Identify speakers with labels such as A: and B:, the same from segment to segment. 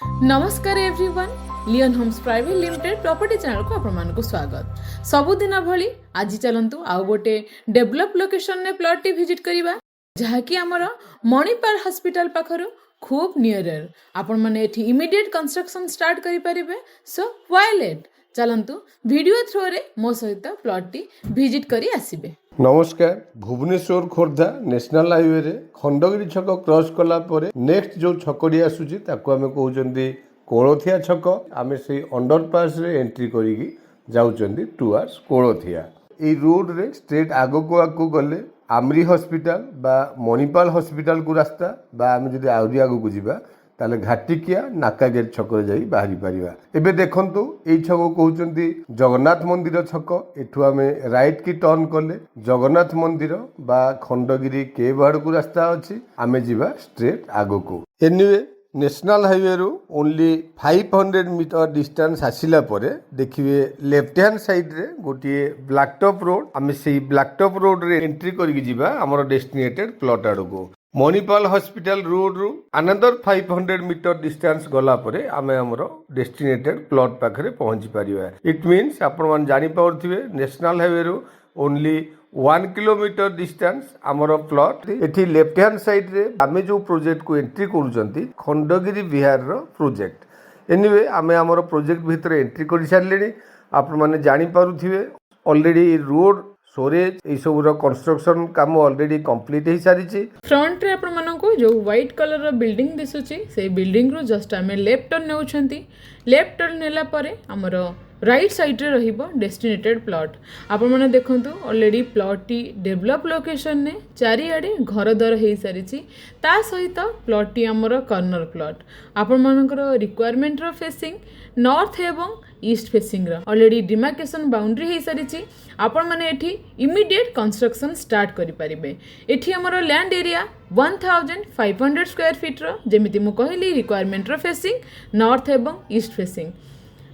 A: नमस्कार everyone, Lion Homes private limited property channel को आपको स्वागत। सबुदिन भली आज चलतु आउ गोटे डेवलप लोकेशन ने प्लॉट टी विजिट करवा जहाँकि आमर मणिपाल हॉस्पिटल पाखरु खूब नियर आपण माने एठी इमीडिएट कंस्ट्रक्शन स्टार्ट करि परिबे। सो व्हाई लेट, चलतु वीडियो थ्रू रे मो सहित प्लॉट टी विजिट करी आसीबे।
B: नमस्कार। भुवनेश्वर खोर्धा नेशनल हाईवे रे खंडगिरी छक क्रॉस कला परे नेक्स्ट जो छकड़ी आसुची ताको आमे कहउचंदी कोळथिया छक। आमे से अंडरपास रे एंट्री करिकी जाउचंदी टुवर्ड्स कोळथिया। ए रोड रे स्ट्रेट आगो गले आमरी हॉस्पिटल बा मणिपाल हॉस्पिटल को रास्ता बा आमे जदि आउरी आगो को जिबा ताले घाटिकिया नाका गेट छक जाई बाहरी परिबा। एबे देखंतु एई छक कहउचंदी जगन्नाथ मंदिर छक। एठु आमे राइट की टर्न कले जगन्नाथ मंदिर बा खंडगिरी केवाड़ को रास्ता अछि। आमे जिबा स्ट्रेट आगो को। एनीवे नेशनल हाईवे रु ओनली 500 मीटर डिस्टेंस आसिला परे देखिए लेफ्ट हैंड साइड रे गोटिए ब्लैक टॉप रोड। आमे सेही ब्लैक टॉप रोड रे एंट्री करिक जिबा हमर डेस्टिनेटेड प्लॉट आडको। मणिपाल हॉस्पिटल रोड रु अनदर 500 मीटर डिस्टेंस गला परे आमे हमर डेस्टिनेटेड प्लॉट पाखरे पहुंची परिबा। इट मीन्स आपण मान जानि पाउथिबे नेशनल हाईवे रु ओनली 1 किलोमीटर डिस्टेंस आमर प्लॉट। एठी लेफ्ट हैंड साइड रे आमे जो प्रोजेक्ट को एंट्री करूचंती खंडगिरी विहार रो प्रोजेक्ट। एनीवे आमे हमर प्रोजेक्ट भीतर एंट्री करि सारलेनी। आपण माने जानि पारुथिबे ऑलरेडी रोड सोरेज ए सब रो कंस्ट्रक्शन काम ऑलरेडी कंप्लीट हो सारी।
A: फ्रंट रे आपण मानको जो व्हाइट कलर रो बिल्डिंग दिसुची से बिल्डिंग रो जस्ट आमे लेफ्ट टर्न नेउछंती। लेफ्ट टर्न नेला परे हमर राइट साइड रे रहिबो डेस्टिनेटेड प्लॉट। आपण माने देखंतु already plot T develop location ने चारि आडे घर द्वार हे सारिची। ता सहित प्लॉट टी हमर कॉर्नर प्लॉट। आपण मानकर रिक्वायरमेंट रो फेसिंग नॉर्थ एवं ईस्ट फेसिंग रो ऑलरेडी डिमार्केशन बाउंड्री हे सारिची। आपण माने एठी इमीडिएट कंस्ट्रक्शन स्टार्ट करि परिबे। एठी हमर लैंड एरिया 1500 स्क्वायर फीट रो जेमिति मु कहली रिक्वायरमेंट रो फेसिंग नॉर्थ एवं ईस्ट फेसिंग।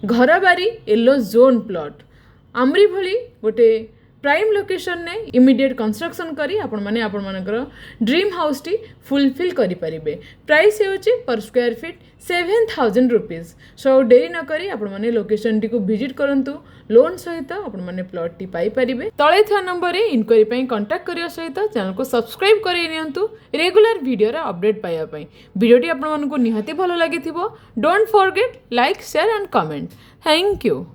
A: घर बारी येलो जोन प्लॉट आमरी भली गोटे प्राइम लोकेशन ने इमीडिएट कंस्ट्रक्शन करी आपण मानकर ड्रीम हाउस टी फुलफिल करि परिबे। प्राइस हेउची पर स्क्वायर फीट 7000 रुपीज। सो डेरी न करी आपण माने लोकेशन टी को विजिट करंतु। लोन सहित आपण माने प्लॉट टी पाई परिबे। तळे था नंबर रे इनक्वायरी पई कांटेक्ट करियो सहित चैनल को सब्सक्राइब करि नियंतु रेगुलर वीडियो रे अपडेट पाइबा पई। वीडियो टी आपण मानको निहाती भलो लागिथिबो। Don't forget like share and comment. Thank you.